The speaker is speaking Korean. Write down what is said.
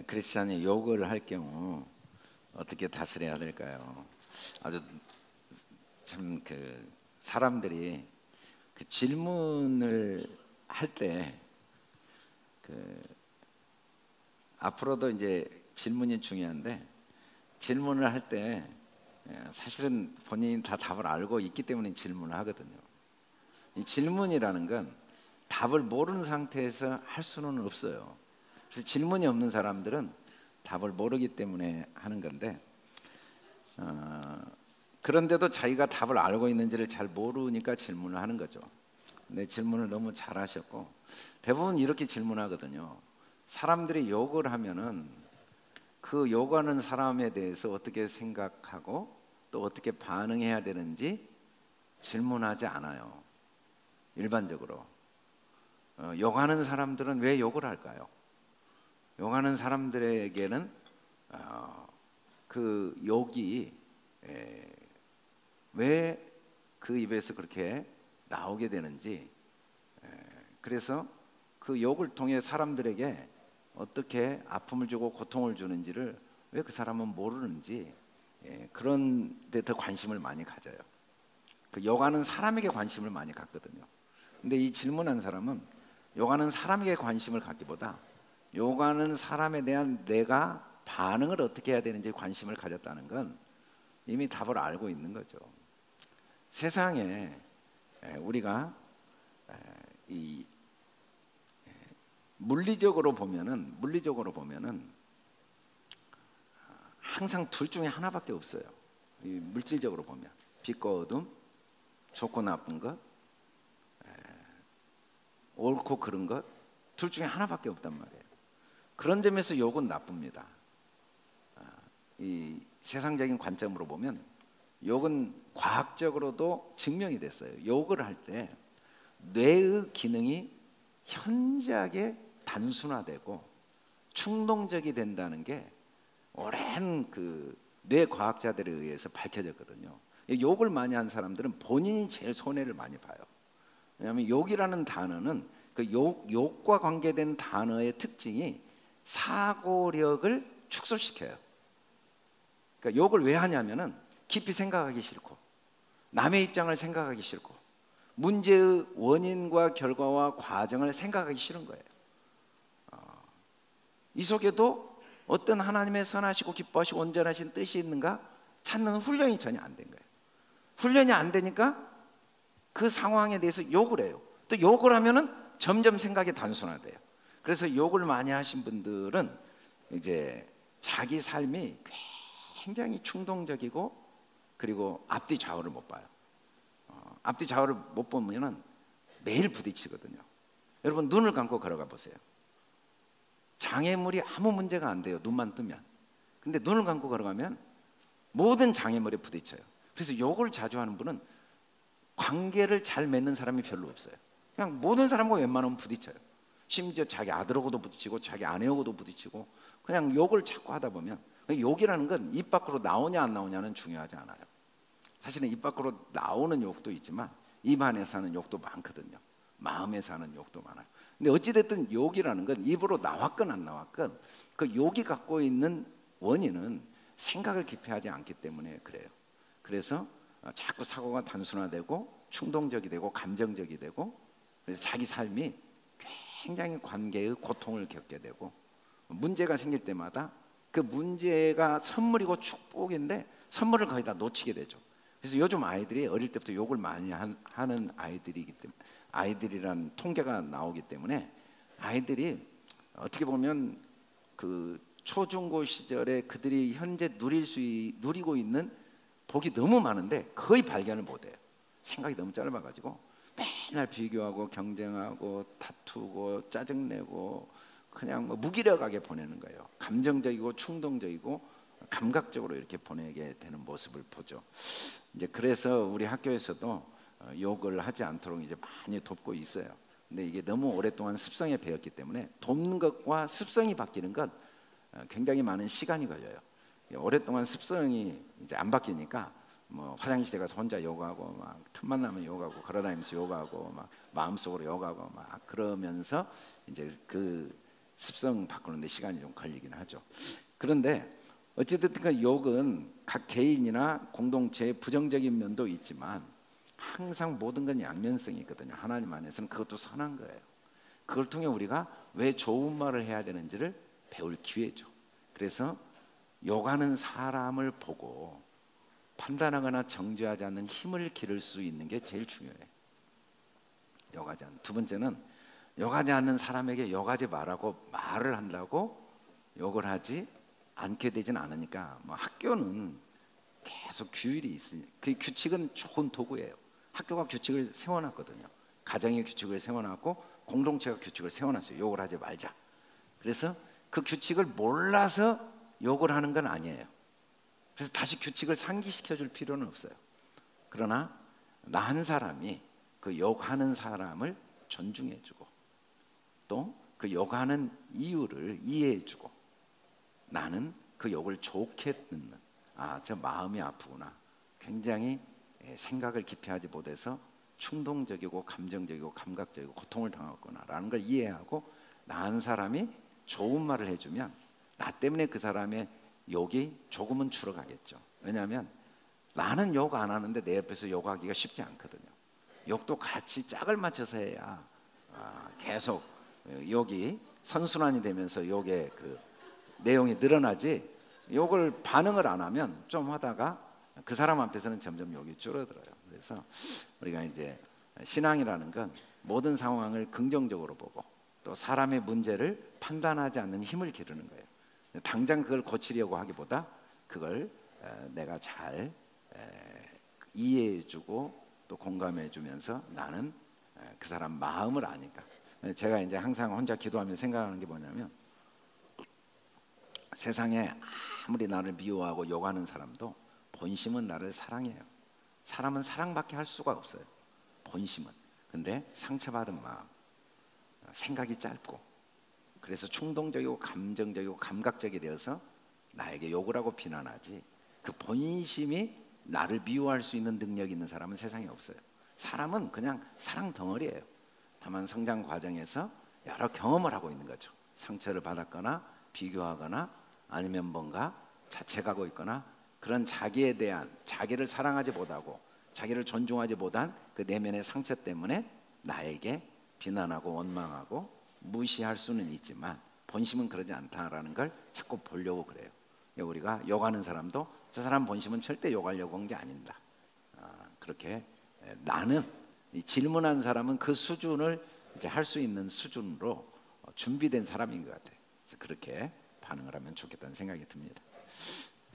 크리스찬이 욕을 할 경우 어떻게 다스려야 될까요? 아주 참 사람들이 질문을 할 때 앞으로도 이제 질문이 중요한데 질문을 할 때 사실은 본인이 다 답을 알고 있기 때문에 질문을 하거든요. 이 질문이라는 건 답을 모르는 상태에서 할 수는 없어요. 그래서 질문이 없는 사람들은 답을 모르기 때문에 하는 건데 그런데도 자기가 답을 알고 있는지를 잘 모르니까 질문을 하는 거죠. 근데 질문을 너무 잘하셨고 대부분 이렇게 질문하거든요. 사람들이 욕을 하면은 그 욕하는 사람에 대해서 어떻게 생각하고 또 어떻게 반응해야 되는지 질문하지 않아요. 일반적으로 욕하는 사람들은 왜 욕을 할까요? 욕하는 사람들에게는 그 욕이 왜 그 입에서 그렇게 나오게 되는지, 그래서 그 욕을 통해 사람들에게 어떻게 아픔을 주고 고통을 주는지를 왜 그 사람은 모르는지, 그런 데 더 관심을 많이 가져요. 그 욕하는 사람에게 관심을 많이 갖거든요. 근데 이 질문한 사람은 욕하는 사람에게 관심을 갖기보다 욕하는 사람에 대한 내가 반응을 어떻게 해야 되는지 관심을 가졌다는 건 이미 답을 알고 있는 거죠. 세상에 우리가 이 물리적으로 보면은 항상 둘 중에 하나밖에 없어요. 이 물질적으로 보면 빛과 어둠, 좋고 나쁜 것, 옳고 그른 것, 둘 중에 하나밖에 없단 말이에요. 그런 점에서 욕은 나쁩니다. 이 세상적인 관점으로 보면 욕은 과학적으로도 증명이 됐어요. 욕을 할 때 뇌의 기능이 현저하게 단순화되고 충동적이 된다는 게 오랜 뇌 과학자들에 의해서 밝혀졌거든요. 욕을 많이 한 사람들은 본인이 제일 손해를 많이 봐요. 왜냐하면 욕이라는 단어는 욕과 관계된 단어의 특징이 사고력을 축소시켜요. 그러니까 욕을 왜 하냐면은 깊이 생각하기 싫고 남의 입장을 생각하기 싫고 문제의 원인과 결과와 과정을 생각하기 싫은 거예요. 이 속에도 어떤 하나님의 선하시고 기뻐하시고 온전하신 뜻이 있는가 찾는 훈련이 전혀 안 된 거예요. 훈련이 안 되니까 그 상황에 대해서 욕을 해요. 또 욕을 하면은 점점 생각이 단순화돼요. 그래서 욕을 많이 하신 분들은 이제 자기 삶이 굉장히 충동적이고 그리고 앞뒤 좌우를 못 봐요. 앞뒤 좌우를 못 보면은 매일 부딪히거든요. 여러분 눈을 감고 걸어가 보세요. 장애물이 아무 문제가 안 돼요. 눈만 뜨면. 근데 눈을 감고 걸어가면 모든 장애물에 부딪혀요. 그래서 욕을 자주 하는 분은 관계를 잘 맺는 사람이 별로 없어요. 그냥 모든 사람과 웬만하면 부딪혀요. 심지어 자기 아들하고도 부딪히고 자기 아내하고도 부딪히고 그냥 욕을 자꾸 하다 보면 욕이라는 건 입 밖으로 나오냐 안 나오냐는 중요하지 않아요. 사실은 입 밖으로 나오는 욕도 있지만 입 안에서 하는 욕도 많거든요. 마음에서 하는 욕도 많아요. 근데 어찌됐든 욕이라는 건 입으로 나왔건 안 나왔건 그 욕이 갖고 있는 원인은 생각을 깊이 하지 않기 때문에 그래요. 그래서 자꾸 사고가 단순화되고 충동적이 되고 감정적이 되고 그래서 자기 삶이 굉장히 관계의 고통을 겪게 되고 문제가 생길 때마다 그 문제가 선물이고 축복인데 선물을 거의 다 놓치게 되죠. 그래서 요즘 아이들이 어릴 때부터 욕을 많이 하는 아이들이기 때문에 아이들이란 통계가 나오기 때문에 아이들이 어떻게 보면 그 초중고 시절에 그들이 현재 누리고 있는 복이 너무 많은데 거의 발견을 못해요. 생각이 너무 짧아가지고 맨날 비교하고 경쟁하고 다투고 짜증내고 그냥 무기력하게 보내는 거예요. 감정적이고 충동적이고 감각적으로 이렇게 보내게 되는 모습을 보죠. 이제 그래서 우리 학교에서도 욕을 하지 않도록 이제 많이 돕고 있어요. 근데 이게 너무 오랫동안 습성에 배었기 때문에 돕는 것과 습성이 바뀌는 건 굉장히 많은 시간이 걸려요. 오랫동안 습성이 이제 안 바뀌니까 뭐 화장실에 가서 혼자 욕하고 막 틈만 나면 욕하고 걸어다니면서 욕하고 막 마음속으로 욕하고 막 그러면서 이제 그 습성 바꾸는데 시간이 좀 걸리긴 하죠. 그런데 어쨌든 그 욕은 각 개인이나 공동체의 부정적인 면도 있지만 항상 모든 건 양면성이 있거든요. 하나님 안에서는 그것도 선한 거예요. 그걸 통해 우리가 왜 좋은 말을 해야 되는지를 배울 기회죠. 그래서 욕하는 사람을 보고 판단하거나 정죄하지 않는 힘을 기를 수 있는 게 제일 중요해요. 욕하지 않는. 두 번째는 욕하지 않는 사람에게 욕하지 말라고 말을 한다고 욕을 하지 않게 되진 않으니까 뭐 학교는 계속 규율이 있으니 그 규칙은 좋은 도구예요. 학교가 규칙을 세워놨거든요. 가정이 규칙을 세워놨고 공동체가 규칙을 세워놨어요. 욕을 하지 말자. 그래서 그 규칙을 몰라서 욕을 하는 건 아니에요. 그래서 다시 규칙을 상기시켜 줄 필요는 없어요. 그러나 나 한 사람이 그 욕하는 사람을 존중해주고 또 그 욕하는 이유를 이해해주고 나는 그 욕을 좋게 듣는 저 마음이 아프구나. 굉장히 생각을 깊이 하지 못해서 충동적이고 감정적이고 감각적이고 고통을 당했구나 라는 걸 이해하고 나 한 사람이 좋은 말을 해주면 나 때문에 그 사람의 욕이 조금은 줄어가겠죠. 왜냐하면 나는 욕 안 하는데 내 옆에서 욕하기가 쉽지 않거든요. 욕도 같이 짝을 맞춰서 해야 계속 욕이 선순환이 되면서 욕의 그 내용이 늘어나지 욕을 반응을 안 하면 좀 하다가 그 사람 앞에서는 점점 욕이 줄어들어요. 그래서 우리가 이제 신앙이라는 건 모든 상황을 긍정적으로 보고 또 사람의 문제를 판단하지 않는 힘을 기르는 거예요. 당장 그걸 고치려고 하기보다 그걸 내가 잘 이해해주고 또 공감해주면서 나는 그 사람 마음을 아니까. 제가 이제 항상 혼자 기도하며 생각하는 게 뭐냐면 세상에 아무리 나를 미워하고 욕하는 사람도 본심은 나를 사랑해요. 사람은 사랑밖에 할 수가 없어요. 본심은. 근데 상처받은 마음, 생각이 짧고 그래서 충동적이고 감정적이고 감각적이 되어서 나에게 욕을 하고 비난하지 그 본심이 나를 미워할 수 있는 능력이 있는 사람은 세상에 없어요. 사람은 그냥 사랑 덩어리예요. 다만 성장 과정에서 여러 경험을 하고 있는 거죠. 상처를 받았거나 비교하거나 아니면 뭔가 자책하고 있거나 그런 자기에 대한 자기를 사랑하지 못하고 자기를 존중하지 못한 그 내면의 상처 때문에 나에게 비난하고 원망하고 무시할 수는 있지만 본심은 그러지 않다라는 걸 자꾸 보려고 그래요. 우리가 욕하는 사람도 저 사람 본심은 절대 욕하려고 한 게 아니다. 그렇게 나는 이 질문한 사람은 그 수준을 이제 할 수 있는 수준으로 준비된 사람인 것 같아요. 그래서 그렇게 반응을 하면 좋겠다는 생각이 듭니다.